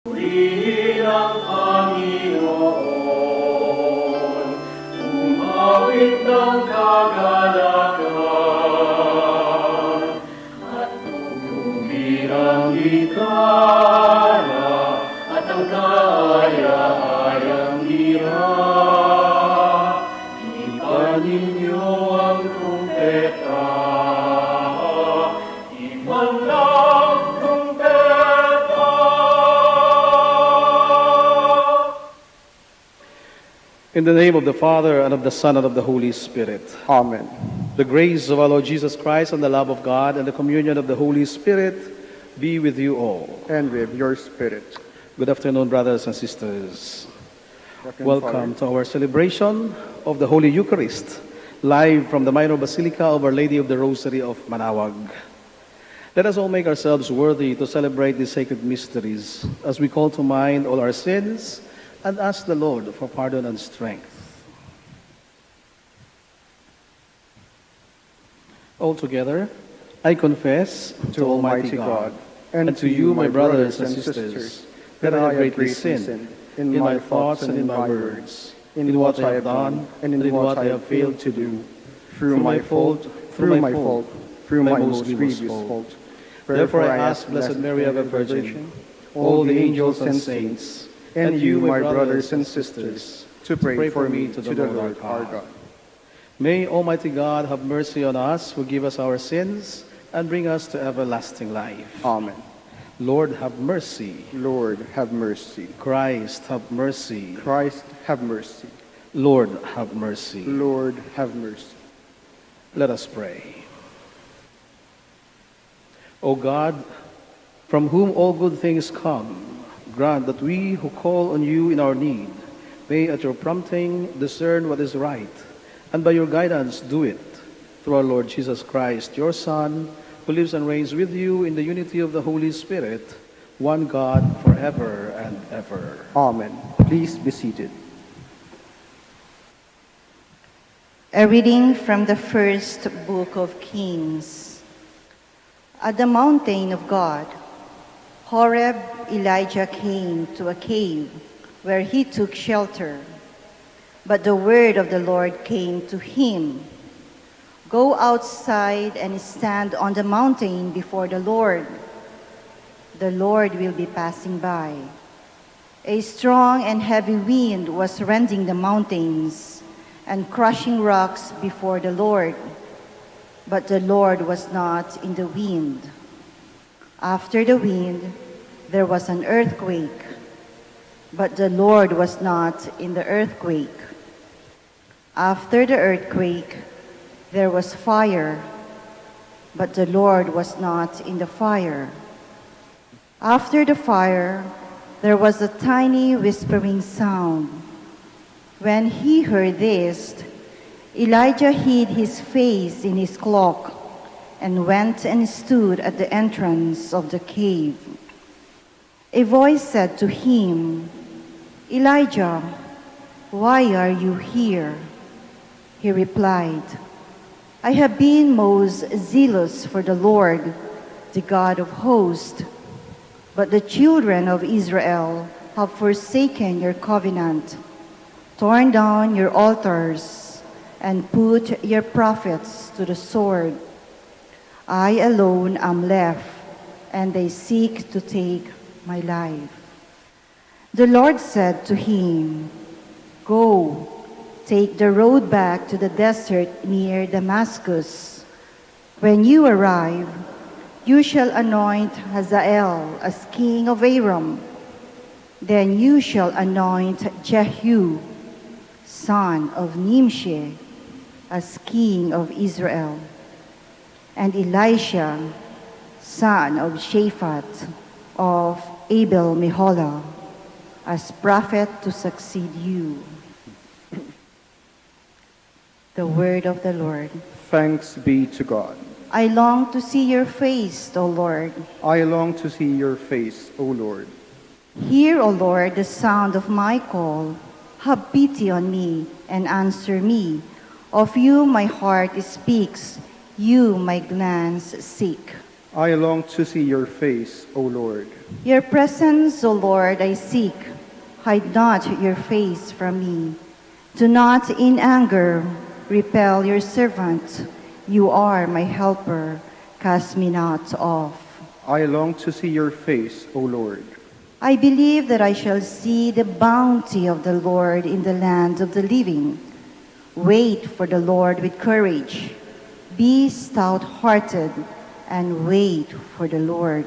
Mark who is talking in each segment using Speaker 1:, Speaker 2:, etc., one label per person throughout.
Speaker 1: Purihin ang Panginoon, umawit ng kagalakan, at tugtugin ang gitara, at ang kaaya-ayang lira. Ipan ninyo ang trumpeta, ipan ng trumpeta.
Speaker 2: In the name of the Father, and of the Son, and of the Holy Spirit.
Speaker 3: Amen.
Speaker 2: The grace of our Lord Jesus Christ, and the love of God, and the communion of the Holy Spirit be with you all.
Speaker 3: And with your spirit.
Speaker 2: Good afternoon, brothers and sisters.
Speaker 3: Reverend
Speaker 2: Welcome
Speaker 3: Father.
Speaker 2: to our celebration of the Holy Eucharist, live from the Minor Basilica of Our Lady of the Rosary of Manaoag. Let us all make ourselves worthy to celebrate these sacred mysteries as we call to mind all our sins and ask the Lord for pardon and strength. All together, I confess
Speaker 3: To Almighty God,
Speaker 2: and to you, my brothers and sisters, that I have greatly sinned in my thoughts and in my words, in what I have done and in what I have failed to do, through my fault, through my most grievous fault. Therefore I ask Blessed Mary, ever Virgin, all the angels and saints, and you, my brothers and sisters,
Speaker 3: to pray for me
Speaker 2: to
Speaker 3: to the Lord our God.
Speaker 2: May Almighty God have mercy on us, forgive us our sins, and bring us to everlasting life.
Speaker 3: Amen.
Speaker 2: Lord, have mercy.
Speaker 3: Lord, have mercy.
Speaker 2: Christ, have mercy.
Speaker 3: Christ, have mercy.
Speaker 2: Lord, have mercy.
Speaker 3: Lord, have mercy.
Speaker 2: Let us pray. O God, from whom all good things come, grant that we who call on you in our need may at your prompting discern what is right, and by your guidance do it, through our Lord Jesus Christ, your Son, who lives and reigns with you in the unity of the Holy Spirit, one God, forever and ever.
Speaker 3: Amen. Please be seated.
Speaker 4: A reading from the first book of Kings. At the mountain of God, Horeb, Elijah came to a cave where he took shelter. But the word of the Lord came to him, "Go outside and stand on the mountain before the Lord. The Lord will be passing by." A strong and heavy wind was rending the mountains and crushing rocks before the Lord. But the Lord was not in the wind. After the wind, there was an earthquake. But the Lord was not in the earthquake. After the earthquake, there was fire. But the Lord was not in the fire. After the fire, there was a tiny whispering sound. When he heard this, Elijah hid his face in his cloak and went and stood at the entrance of the cave. A voice said to him, "Elijah, why are you here?" He replied, "I have been most zealous for the Lord, the God of hosts. But the children of Israel have forsaken your covenant, torn down your altars, and put your prophets to the sword. I alone am left, and they seek to take my life." The Lord said to him, "Go, take the road back to the desert near Damascus. When you arrive, you shall anoint Hazael as king of Aram. Then you shall anoint Jehu, son of Nimshi, as king of Israel, and Elisha, son of Shaphat of Abel-Meholah, as prophet to succeed you." The word of the Lord.
Speaker 3: Thanks be to God.
Speaker 4: I long to see your face, O Lord.
Speaker 3: I long to see your face, O Lord.
Speaker 4: Hear, O Lord, the sound of my call. Have pity on me and answer me. Of you my heart speaks, you my glance seek.
Speaker 3: I long to see your face, O Lord.
Speaker 4: Your presence, O Lord, I seek. Hide not your face from me. Do not in anger repel your servant. You are my helper. Cast me not off.
Speaker 3: I long to see your face, O Lord.
Speaker 4: I believe that I shall see the bounty of the Lord in the land of the living. Wait for the Lord with courage. Be stout-hearted and wait for the Lord.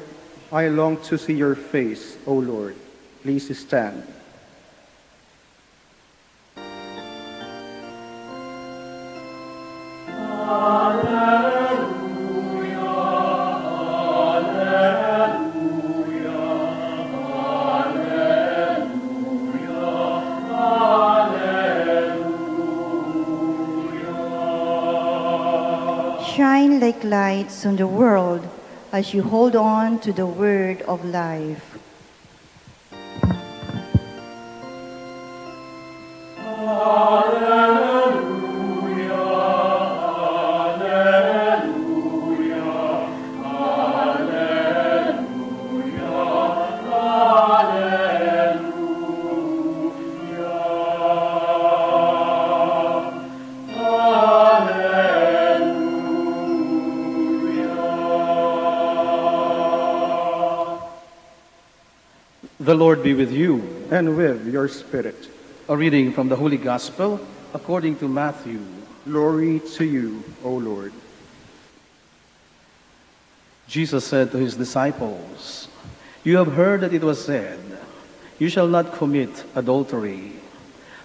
Speaker 3: I long to see your face, O Lord. Please stand.
Speaker 4: Shine like lights on the world as you hold on to the word of life.
Speaker 2: The Lord be with you.
Speaker 3: And with your spirit.
Speaker 2: A reading from the Holy Gospel according to Matthew.
Speaker 3: Glory to you, O Lord.
Speaker 2: Jesus said to his disciples, "You have heard that it was said, 'You shall not commit adultery.'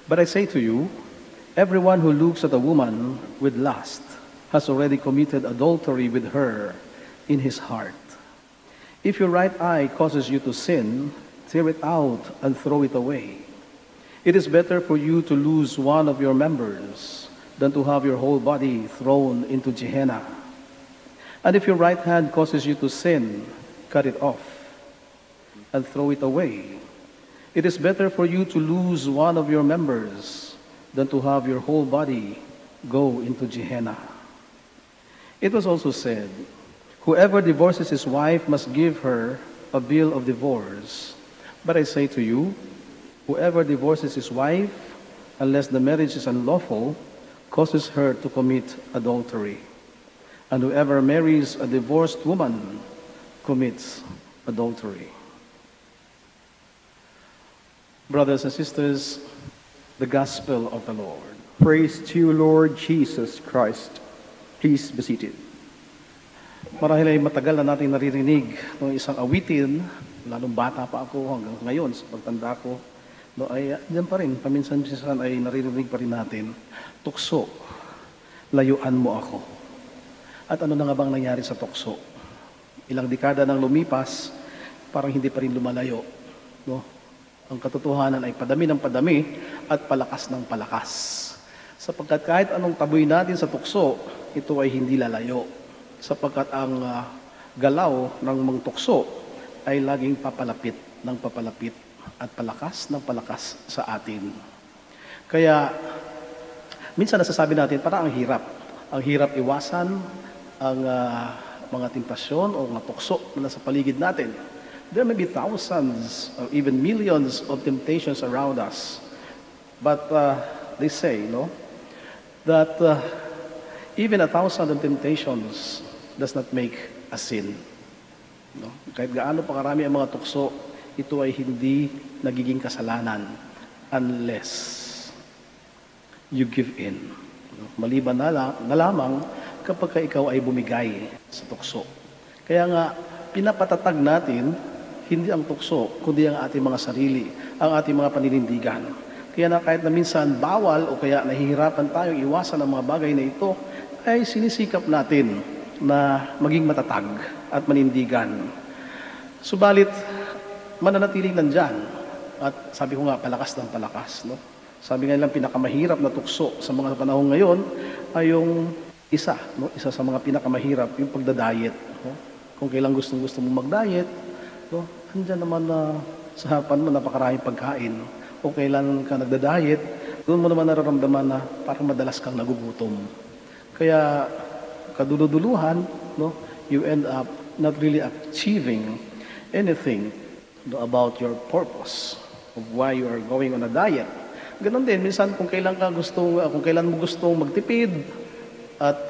Speaker 2: But I say to you, everyone who looks at a woman with lust has already committed adultery with her in his heart. If your right eye causes you to sin, tear it out and throw it away. It is better for you to lose one of your members than to have your whole body thrown into Gehenna. And if your right hand causes you to sin, cut it off and throw it away. It is better for you to lose one of your members than to have your whole body go into Gehenna." It was also said, "Whoever divorces his wife must give her a bill of divorce. But I say to you, whoever divorces his wife, unless the marriage is unlawful, causes her to commit adultery. And whoever marries a divorced woman commits adultery." Brothers and sisters, the Gospel of the Lord.
Speaker 3: Praise to you, Lord Jesus Christ. Please be seated.
Speaker 2: Marahil ay matagal na natin naririnig ng isang awitin, lalong bata pa ako hanggang ngayon sa pagtanda ko, no, ay diyan pa rin, paminsan-minsan ay naririnig pa rin natin, tukso, layuan mo ako. At ano na nga bang nangyari sa tukso? Ilang dekada nang lumipas, parang hindi pa rin lumalayo. No? Ang katotohanan ay padami ng padami at palakas ng palakas. Sapagkat kahit anong taboy natin sa tukso, ito ay hindi lalayo. Sapagkat ang galaw ng mga tukso ay laging papalapit ng papalapit at palakas ng palakas sa atin. Kaya, minsan nasasabi natin, parang ang hirap. Ang hirap iwasan ang mga tentasyon o mga tukso na nasa paligid natin. There may be thousands or even millions of temptations around us. But they say, no, that even 1,000 of temptations does not make a sin. No? Kahit gaano pa karami ang mga tukso, ito ay hindi nagiging kasalanan unless you give in. No? Maliban na lamang kapag ikaw ay bumigay sa tukso. Kaya nga, pinapatatag natin hindi ang tukso, kundi ang ating mga sarili, ang ating mga paninindigan. Kaya na kahit na minsan bawal o kaya nahihirapan tayong iwasan ang mga bagay na ito, ay sinisikap natin na maging matatag at manindigan. Subalit, mananatiling nandyan. At sabi ko nga, palakas ng palakas. No? Sabi nga nilang pinakamahirap na tukso sa mga panahon ngayon ay yung isa. No? Isa sa mga pinakamahirap, yung pagdadiet. No? Kung kailan gusto mo mag-diet, no? Andyan naman na sa harapan mo napakaraming pagkain. O kailan ka nagda-diet, doon mo naman nararamdaman na parang madalas kang nagugutom. Kaya kaduduluhan, no, you end up not really achieving anything about your purpose of why you are going on a diet. Ganon din, minsan kung kailan mo gustong magtipid at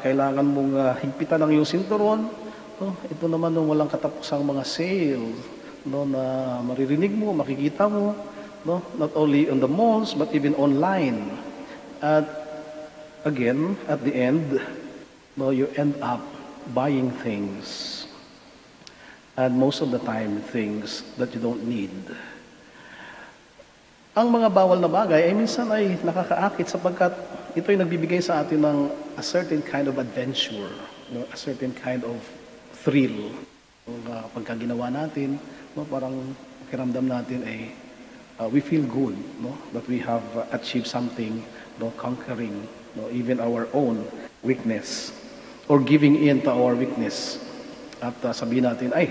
Speaker 2: kailangan mong higpitan ang iyong sinturon, no? Ito naman yung walang katapusang mga sales, no, na maririnig mo, makikita mo, no? Not only on the malls but even online. At again, at the end, no, you end up buying things, and most of the time things that you don't need. Ang mga bawal na bagay ay minsan ay nakakaakit sapagkat ito ay nagbibigay sa atin ng a certain kind of adventure, no? A certain kind of thrill. Pagka ginawa natin, no, parang pakiramdam natin ay we feel good, no, that we have achieved something, no, conquering, no, even our own weakness or giving in to our weakness. At sabihin natin, ay,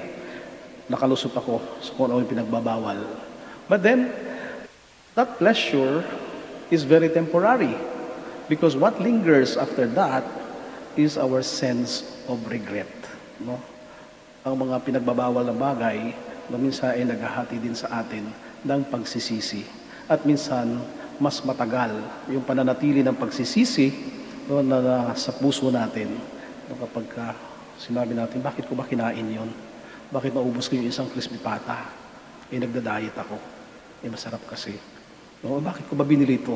Speaker 2: nakalusot ako sa kung ano yung pinagbabawal. But then, that pleasure is very temporary because what lingers after that is our sense of regret. No? Ang mga pinagbabawal na bagay na minsan ay naghahati din sa atin ng pagsisisi. At minsan, mas matagal yung pananatili ng pagsisisi, no, na sa puso natin. No, kapag sinabi natin, bakit ko ba kinain yon? Bakit naubos ko yung isang crispy pata? Nagda-diet ako. Masarap kasi. No, bakit ko ba binili ito?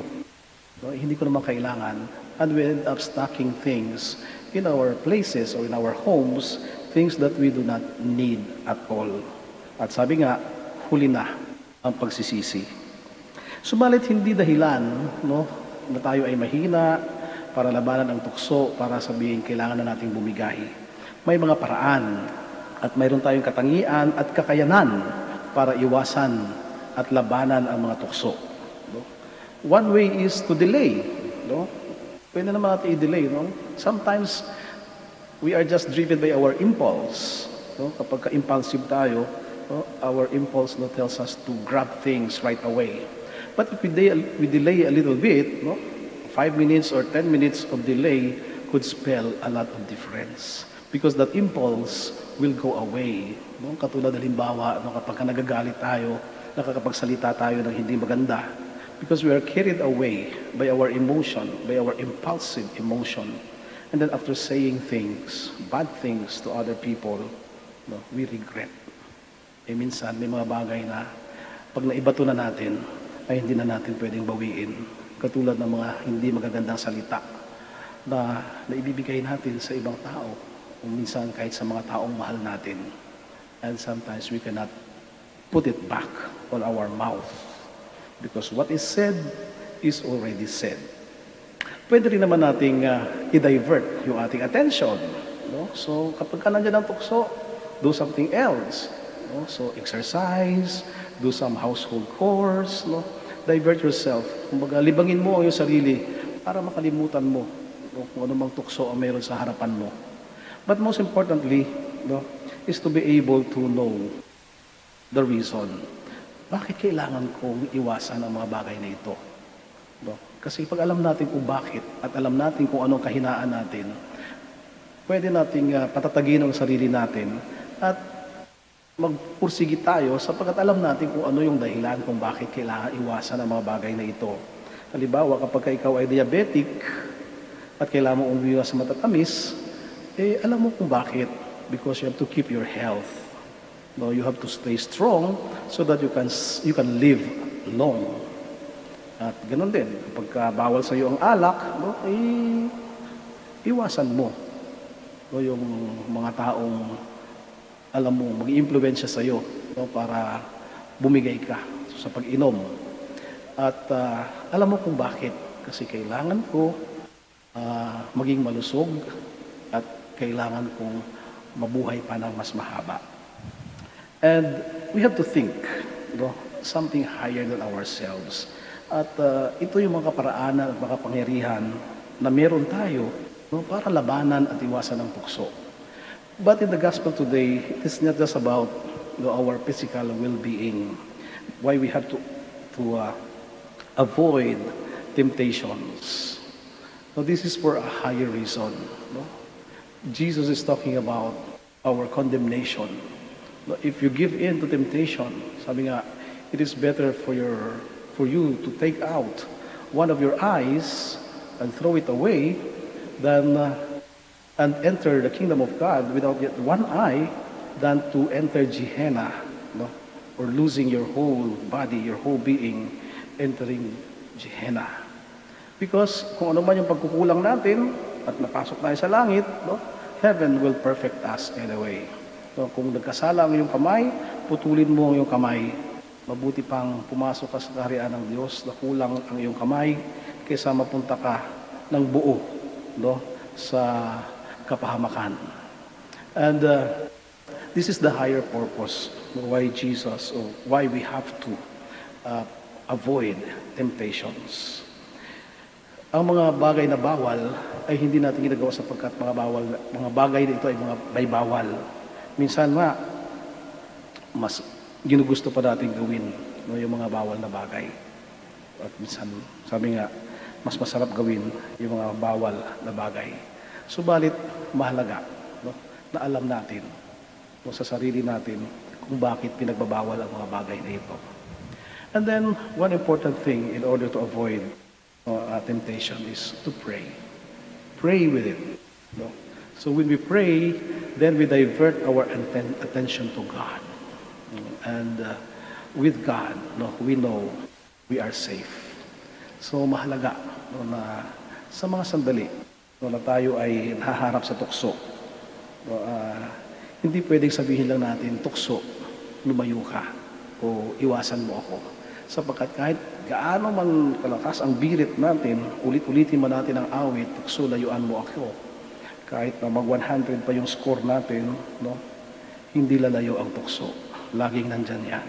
Speaker 2: No, hindi ko naman kailangan. And we end up stocking things in our places or in our homes, things that we do not need at all. At sabi nga, huli na ang pagsisisi. Subalit hindi dahilan, no, na tayo ay mahina para labanan ang tukso, para sabihin kailangan na nating bumigay. May mga paraan at mayroon tayong katangian at kakayanan para iwasan at labanan ang mga tukso. No? One way is to delay. No? Pwede naman natin i-delay. No? Sometimes, we are just driven by our impulse. No? Kapag ka-impulsive tayo, no? Our impulse, no, tells us to grab things right away. But if we delay a little bit, no? 5 minutes or 10 minutes of delay could spell a lot of difference. Because that impulse will go away. No? Katulad halimbawa, no, kapag nagagalit tayo, nakakapagsalita tayo ng hindi maganda, because we are carried away by our emotion, by our impulsive emotion. And then after saying things, bad things to other people, no, we regret. Minsan, may mga bagay na pag naibato na natin, ay hindi na natin pwedeng bawiin. Katulad ng mga hindi magagandang salita na naibibigay natin sa ibang tao, o minsan kahit sa mga taong mahal natin. And sometimes we cannot put it back on our mouth. Because what is said is already said. Pwede rin naman nating i-divert yung ating attention. No? So kapag ka nandiyan ang tukso, do something else. No? So exercise, do some household chores, no? Divert yourself. Kumbaga, libangin mo ang iyong sarili para makalimutan mo, no, kung anumang tukso ang meron sa harapan mo. But most importantly, no, is to be able to know the reason. Bakit kailangan kong iwasan ang mga bagay na ito? No? Kasi pag alam natin kung bakit at alam natin kung anong kahinaan natin, pwede nating patatagin ang sarili natin at magpursigi tayo sapagkat alam natin kung ano yung dahilan kung bakit kailangan iwasan ang mga bagay na ito. Halimbawa, kapag ikaw ay diabetic at kailangan mo umiwas sa matatamis, alam mo kung bakit. Because you have to keep your health. No, you have to stay strong so that you can live long. At ganoon din, kapag bawal sa iyo ang alak, no, iwasan mo, no, yung mga taong alam mo mag-iimpluwensya sa iyo, no, para bumigay ka sa pag-inom. At alam mo kung bakit, kasi kailangan ko maging malusog at kailangan kong mabuhay pa ng mas mahaba. And we have to think, no, something higher than ourselves. At ito yung mga kaparaanan at mga pangyarihan na meron tayo, no, para labanan at iwasan ang tukso. But in the gospel today, it is not just about, no, our physical well-being. Why we have to avoid temptations. No, this is for a higher reason. No? Jesus is talking about our condemnation. No, if you give in to temptation, sabi nga, it is better for you to take out one of your eyes and throw it away than and enter the kingdom of God without yet one eye than to enter Gehenna, no? Or losing your whole body, your whole being, entering Gehenna. Because kung ano man yung pagkukulang natin at napasok tayo sa langit, no? Heaven will perfect us anyway. So, kung nagkasala ang iyong kamay, putulin mo ang iyong kamay. Mabuti pang pumasok ka sa kaharian ng Diyos na kulang ang iyong kamay kaysa mapunta ka ng buo, no? Sa kapahamakan. And this is the higher purpose why Jesus, or why we have to avoid temptations. Ang mga bagay na bawal ay hindi natin ginagawa sapagkat mga bagay na ito ay mga may bawal. Minsan nga, mas ginugusto pa natin gawin, no, yung mga bawal na bagay. At minsan, sabi nga, mas masarap gawin yung mga bawal na bagay. Subalit, mahalaga, no, na alam natin, no, sa sarili natin kung bakit pinagbabawal ang mga bagay na ito. And then, one important thing in order to avoid temptation is to pray. Pray with it. No? So when we pray, then we divert our attention to God. And with God, no, we know we are safe. So mahalaga, no, na sa mga sandali, no, na tayo ay nahaharap sa tukso. No, hindi pwedeng sabihin lang natin, tukso, lumayo ka o iwasan mo ako. Sapagkat kahit gaano man kalakas ang birit natin, ulit-ulitin man natin ang awit, tukso, layuan mo ako. Kahit na mag-100 pa yung score natin, no, hindi lalayo ang tukso. Laging nandyan yan.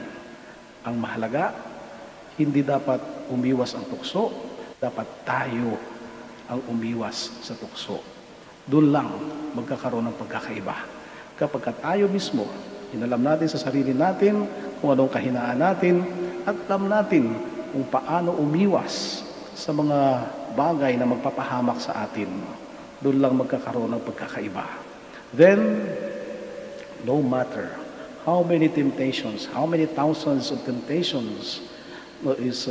Speaker 2: Ang mahalaga, hindi dapat umiwas ang tukso, dapat tayo ang umiwas sa tukso. Doon lang magkakaroon ng pagkakaiba. Kapag tayo mismo, inalam natin sa sarili natin kung anong kahinaan natin, at alam natin kung paano umiwas sa mga bagay na magpapahamak sa atin. Doon lang magkakaroon ng pagkakaiba. Then, no matter how many temptations, how many thousands of temptations is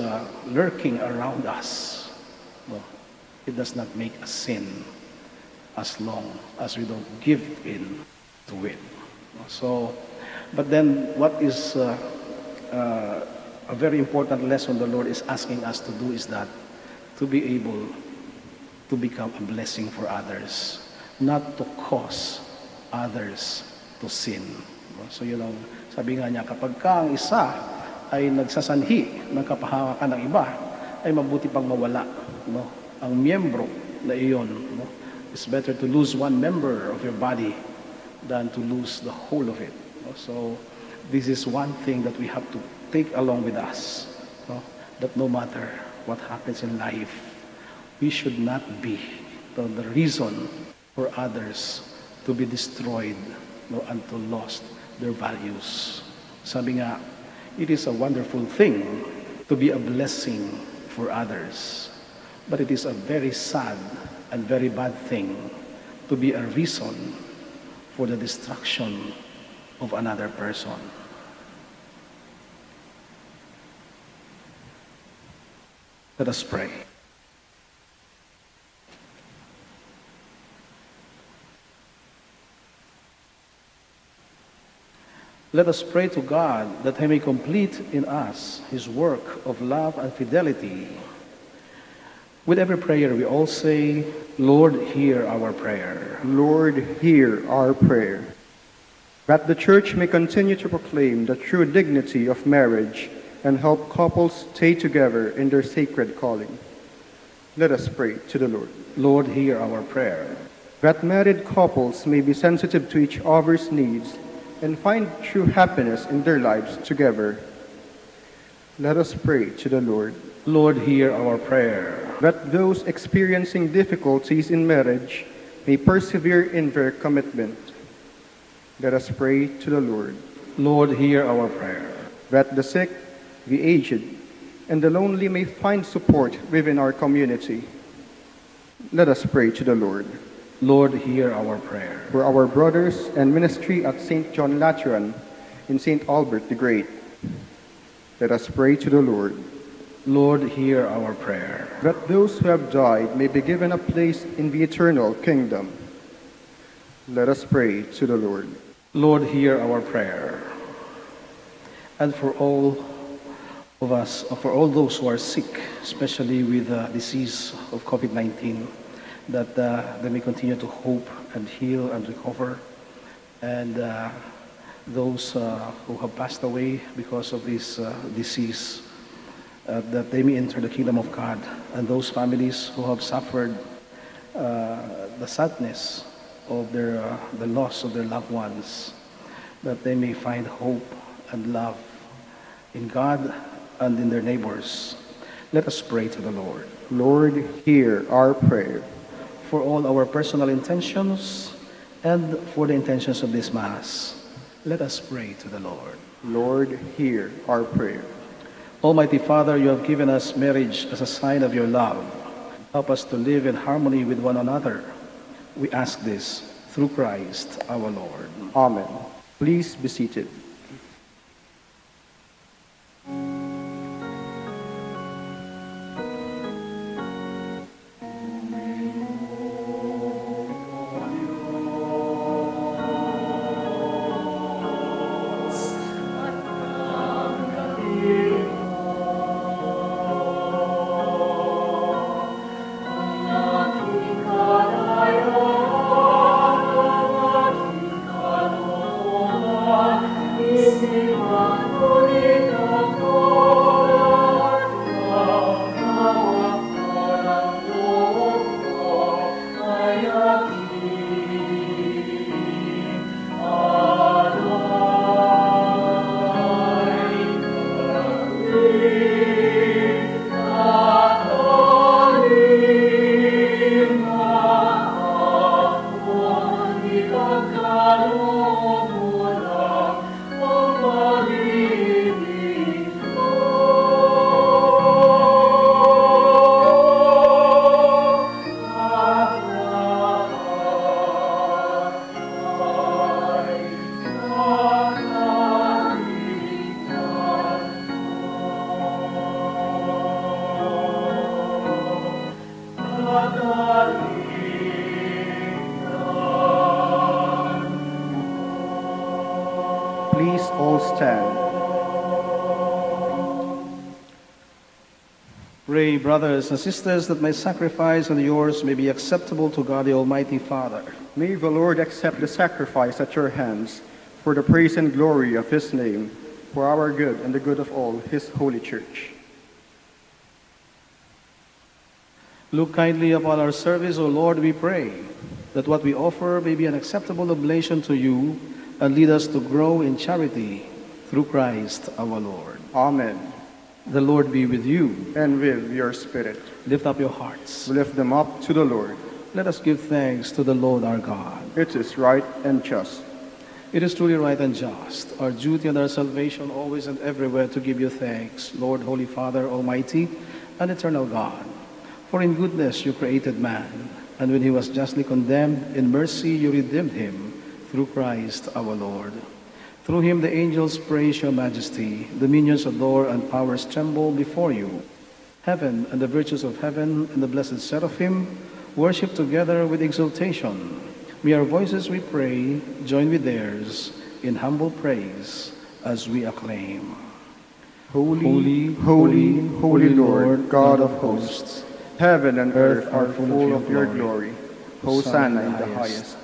Speaker 2: lurking around us, no, it does not make us sin as long as we don't give in to it. So, but then what is a very important lesson the Lord is asking us to do is that to be able to become a blessing for others, not to cause others to sin. So yun ang sabi nga niya, kapag ka ang isa ay nagsasanhi ng kapahamakan ng iba, ay mabuti pang mawala, no, ang miyembro na iyon. No? It's better to lose one member of your body than to lose the whole of it. No? So this is one thing that we have to take along with us, no? That no matter what happens in life, we should not be the reason for others to be destroyed, no, and to lost their values. Sabi nga, it is a wonderful thing to be a blessing for others, but it is a very sad and very bad thing to be a reason for the destruction of another person. Let us pray. Let us pray to God that He may complete in us His work of love and fidelity. With every prayer we all say, Lord, hear our prayer.
Speaker 3: Lord, hear our prayer. That the Church may continue to proclaim the true dignity of marriage and help couples stay together in their sacred calling. Let us pray to the Lord.
Speaker 2: Lord, hear our prayer.
Speaker 3: That married couples may be sensitive to each other's needs and find true happiness in their lives together. Let us pray to the Lord.
Speaker 2: Lord, hear our prayer.
Speaker 3: That those experiencing difficulties in marriage may persevere in their commitment. Let us pray to the Lord.
Speaker 2: Lord, hear our prayer.
Speaker 3: That the sick, the aged, and the lonely may find support within our community. Let us pray to the Lord.
Speaker 2: Lord, hear our prayer.
Speaker 3: For our brothers and ministry at St. John Lateran in St. Albert the Great, let us pray to the Lord.
Speaker 2: Lord, hear our prayer.
Speaker 3: That those who have died may be given a place in the eternal kingdom. Let us pray to the Lord.
Speaker 2: Lord, hear our prayer. And for all of us, for all those who are sick, especially with the disease of COVID-19, that they may continue to hope and heal and recover. And those who have passed away because of this disease, that they may enter the kingdom of God. And those families who have suffered the sadness of the loss of their loved ones, that they may find hope and love in God and in their neighbors. Let us pray to the Lord.
Speaker 3: Lord, hear our prayer.
Speaker 2: For all our personal intentions and for the intentions of this Mass, let us pray to the Lord.
Speaker 3: Lord, hear our prayer.
Speaker 2: Almighty Father, you have given us marriage as a sign of your love. Help us to live in harmony with one another. We ask this through Christ our Lord.
Speaker 3: Amen. Please be seated. Please all stand.
Speaker 2: Pray, brothers and sisters, that my sacrifice and yours may be acceptable to God the Almighty Father.
Speaker 3: May the Lord accept the sacrifice at your hands for the praise and glory of his name, for our good and the good of all his holy church.
Speaker 2: Look kindly upon our service, O Lord, we pray, that what we offer may be an acceptable oblation to you and lead us to grow in charity through Christ our Lord.
Speaker 3: Amen.
Speaker 2: The Lord be with you.
Speaker 3: And with your spirit.
Speaker 2: Lift up your hearts.
Speaker 3: We lift them up to the Lord.
Speaker 2: Let us give thanks to the Lord our God.
Speaker 3: It is right and just.
Speaker 2: It is truly right and just, our duty and our salvation always and everywhere to give you thanks, Lord, Holy Father, Almighty and eternal God. For in goodness you created man, and when he was justly condemned, in mercy you redeemed him through Christ our Lord. Through him the angels praise your majesty, dominions adore and powers tremble before you. Heaven and the virtues of heaven and the blessed seraphim worship together with exultation. May our voices, we pray, join with theirs in humble praise as we acclaim.
Speaker 3: Holy, holy, holy Lord, God of hosts, heaven and earth are full of your glory. Hosanna in the highest.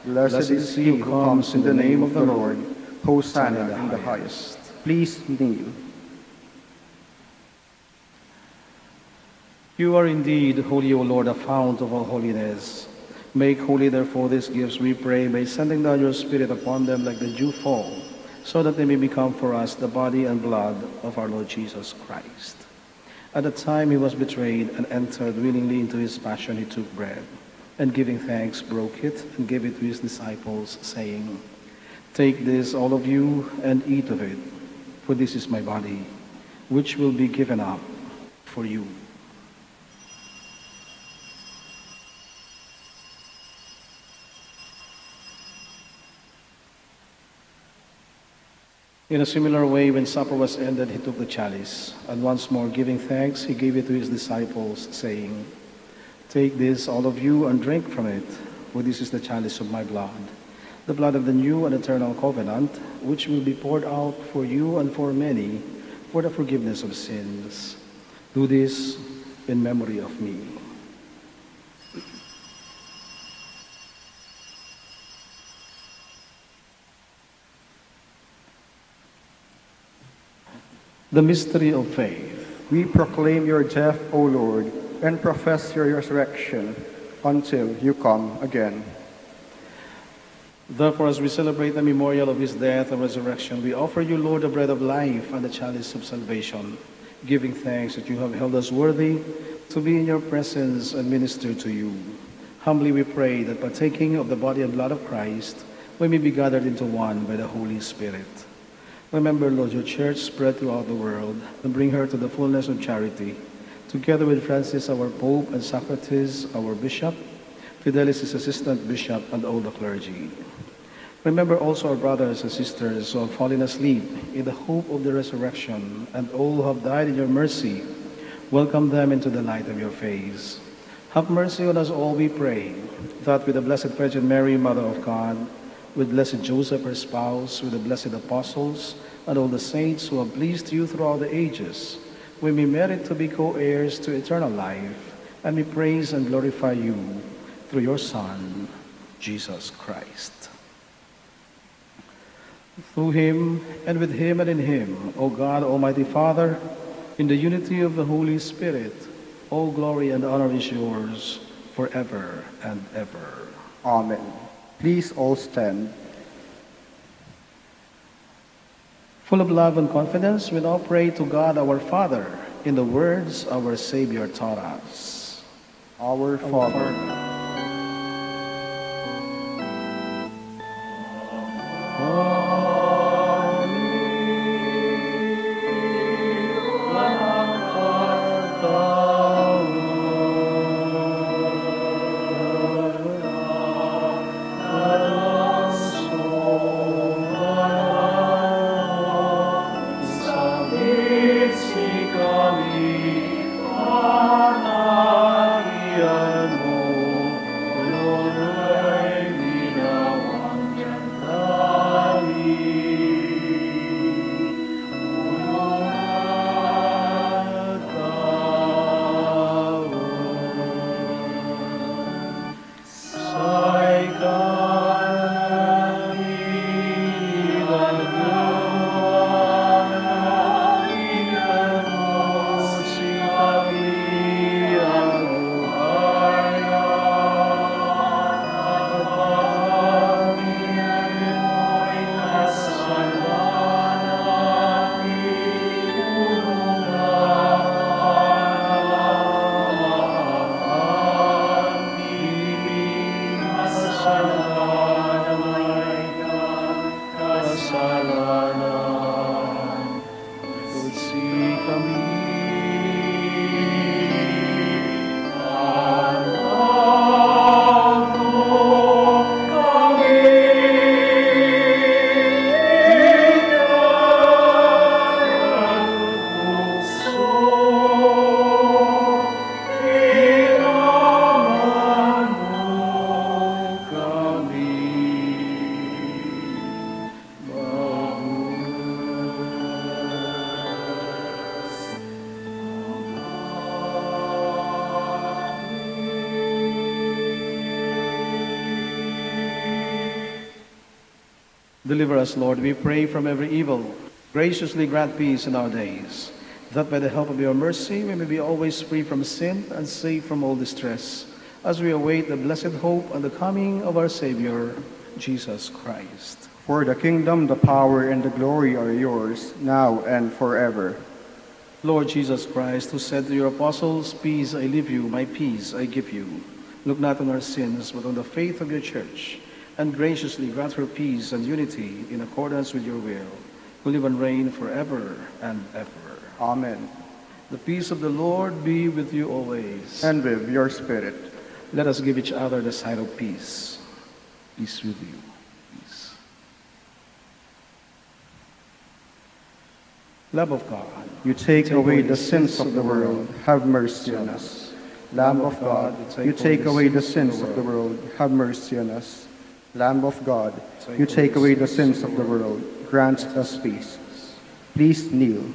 Speaker 3: Blessed is he who comes in the name of the Lord. Hosanna in the highest. Please kneel.
Speaker 2: You are indeed holy, O Lord, the fount of all holiness. Make holy, therefore, these gifts, we pray, by sending down your Spirit upon them like the dew fall, so that they may become for us the body and blood of our Lord Jesus Christ. At the time he was betrayed and entered willingly into his passion, he took bread, and giving thanks, broke it, and gave it to his disciples, saying, "Take this, all of you, and eat of it, for this is my body, which will be given up for you." In a similar way, when supper was ended, he took the chalice, and once more giving thanks, he gave it to his disciples, saying, "Take this, all of you, and drink from it, for this is the chalice of my blood, the blood of the new and eternal covenant, which will be poured out for you and for many for the forgiveness of sins. Do this in memory of me." The mystery of faith.
Speaker 3: We proclaim your death, O Lord, and profess your resurrection until you come again.
Speaker 2: Therefore, as we celebrate the memorial of his death and resurrection, we offer you, Lord, the bread of life and the chalice of salvation, giving thanks that you have held us worthy to be in your presence and minister to you. Humbly we pray that partaking of the body and blood of Christ, we may be gathered into one by the Holy Spirit. Remember, Lord, your church spread throughout the world, and bring her to the fullness of charity, together with Francis, our Pope, and Socrates, our Bishop, Fidelis, his assistant bishop, and all the clergy. Remember also our brothers and sisters who have fallen asleep in the hope of the resurrection, and all who have died in your mercy. Welcome them into the light of your face. Have mercy on us all, we pray, that with the Blessed Virgin Mary, Mother of God, with blessed Joseph, her spouse, with the blessed apostles, and all the saints who have pleased you throughout the ages, we may merit to be co-heirs to eternal life, and we praise and glorify you through your Son, Jesus Christ. Through him, and with him, and in him, O God, Almighty Father, in the unity of the Holy Spirit, all glory and honor is yours forever and ever.
Speaker 3: Amen. Please all stand.
Speaker 2: Full of love and confidence, we now pray to God our Father in the words our Savior taught us.
Speaker 3: Our Father,
Speaker 2: Deliver us, Lord, we pray, from every evil. Graciously grant peace in our days, that by the help of your mercy we may be always free from sin and safe from all distress, as we await the blessed hope and the coming of our Savior, Jesus Christ.
Speaker 3: for the kingdom, the power, and the glory are yours, now and forever.
Speaker 2: Lord Jesus Christ, who said to your apostles, "Peace I leave you, my peace I give you," look not on our sins, but on the faith of your church, and graciously grant her peace and unity in accordance with your will, who live and reign forever and ever.
Speaker 3: Amen.
Speaker 2: The peace of the Lord be with you always.
Speaker 3: And with your spirit.
Speaker 2: Let us give each other the sign of peace. Peace with you. Peace. Lamb of God,
Speaker 3: you take away the sins of the world, have mercy on us. Lamb of God, you take away the sins of the world, have mercy on us. Lamb of God, you take away the sins of the world, grant us peace. Please kneel.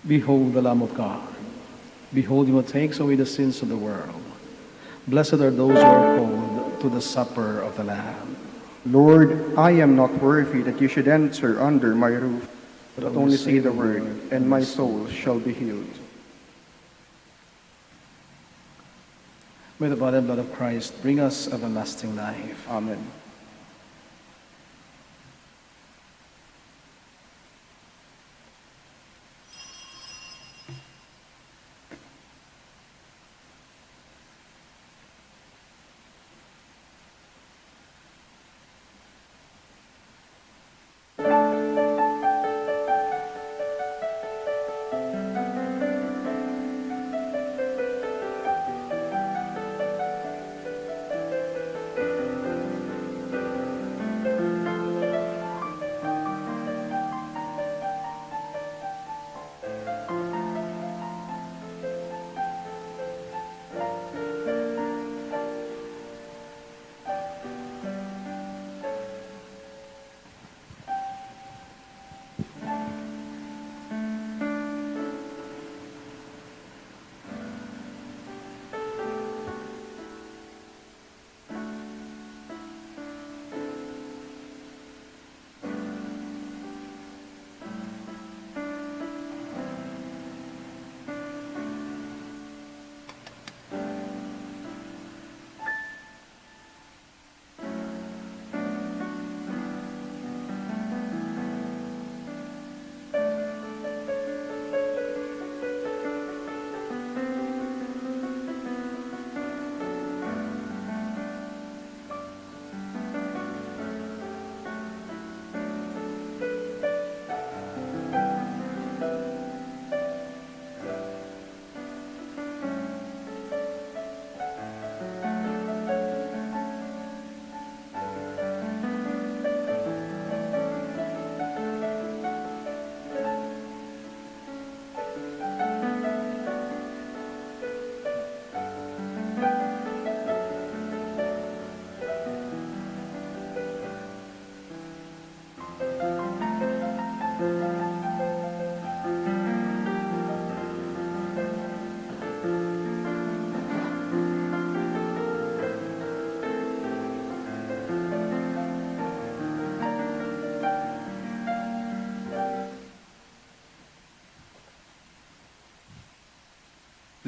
Speaker 2: Behold the Lamb of God. Behold him who takes away the sins of the world. Blessed are those who are called to the supper of the Lamb.
Speaker 3: Lord, I am not worthy that you should enter under my roof, but only say the word, and my soul shall be healed.
Speaker 2: May the body and blood of Christ bring us everlasting life.
Speaker 3: Amen.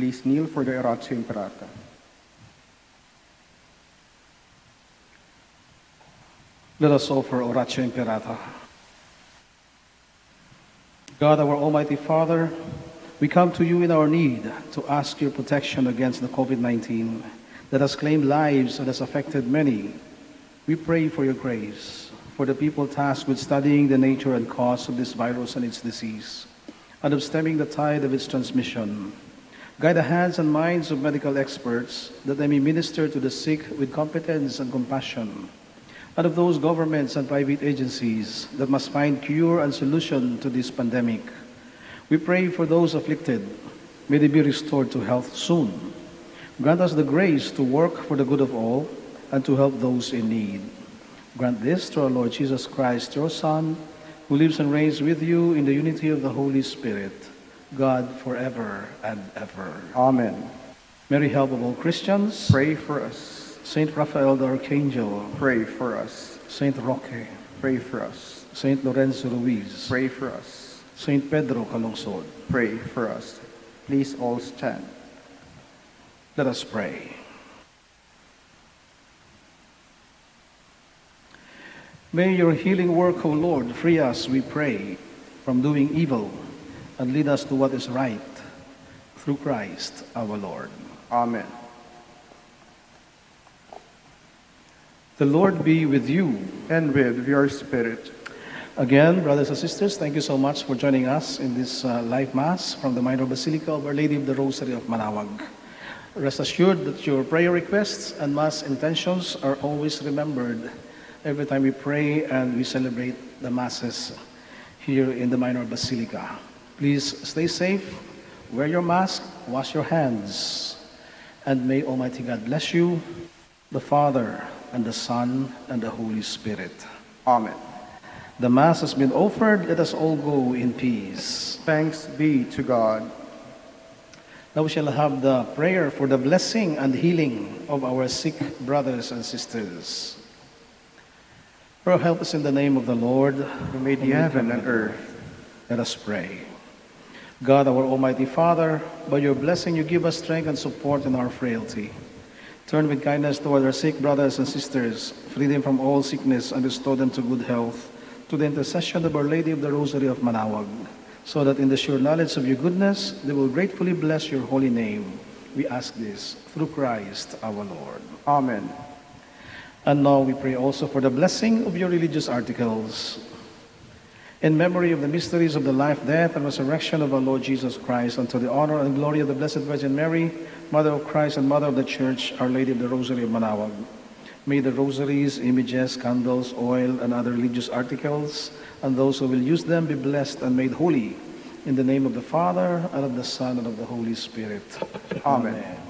Speaker 3: Please kneel for the Oratio Imperata.
Speaker 2: Let us offer Oratio Imperata. God, our Almighty Father, we come to you in our need to ask your protection against the COVID-19 that has claimed lives and has affected many. We pray for your grace, for the people tasked with studying the nature and cause of this virus and its disease, and of stemming the tide of its transmission. Guide the hands and minds of medical experts that they may minister to the sick with competence and compassion, and of those governments and private agencies that must find cure and solution to this pandemic. We pray for those afflicted. May they be restored to health soon. Grant us the grace to work for the good of all and to help those in need. Grant this through our Lord Jesus Christ, your Son, who lives and reigns with you in the unity of the Holy Spirit, God forever and ever.
Speaker 3: Amen.
Speaker 2: Mary, help of all Christians,
Speaker 3: Pray for us.
Speaker 2: Saint Raphael the Archangel,
Speaker 3: Pray for us.
Speaker 2: Saint Roque,
Speaker 3: Pray for us.
Speaker 2: Saint Lorenzo Ruiz,
Speaker 3: Pray for us.
Speaker 2: Saint Pedro Calungsod.
Speaker 3: Pray for us. Please all stand.
Speaker 2: Let us pray. May your healing work, O Lord, free us, we pray, from doing evil and lead us to what is right, through Christ our Lord.
Speaker 3: Amen.
Speaker 2: The Lord be with you.
Speaker 3: And with your spirit.
Speaker 2: Again, brothers and sisters, thank you so much for joining us in this live Mass from the Minor Basilica of Our Lady of the Rosary of Manaoag. Rest assured that your prayer requests and Mass intentions are always remembered every time we pray and we celebrate the Masses here in the Minor Basilica. Please stay safe, wear your mask, wash your hands, and may Almighty God bless you, the Father, and the Son, and the Holy Spirit.
Speaker 3: Amen.
Speaker 2: The Mass has been offered. Let us all go in peace.
Speaker 3: Thanks be to God.
Speaker 2: Now we shall have the prayer for the blessing and healing of our sick brothers and sisters. Lord, help us in the name of the Lord,
Speaker 3: Who made the heaven and earth.
Speaker 2: Let us pray. God, our Almighty Father, by your blessing you give us strength and support in our frailty. Turn with kindness toward our sick brothers and sisters, free them from all sickness, and restore them to good health, to the intercession of Our Lady of the Rosary of Manaoag, so that in the sure knowledge of your goodness, they will gratefully bless your holy name. We ask this through Christ our Lord.
Speaker 3: Amen.
Speaker 2: And now we pray also for the blessing of your religious articles. In memory of the mysteries of the life, death, and resurrection of our Lord Jesus Christ, unto the honor and glory of the Blessed Virgin Mary, Mother of Christ and Mother of the Church, Our Lady of the Rosary of Manaoag, may the rosaries, images, candles, oil, and other religious articles, and those who will use them be blessed and made holy. In the name of the Father, and of the Son, and of the Holy Spirit.
Speaker 3: Amen.
Speaker 2: Amen.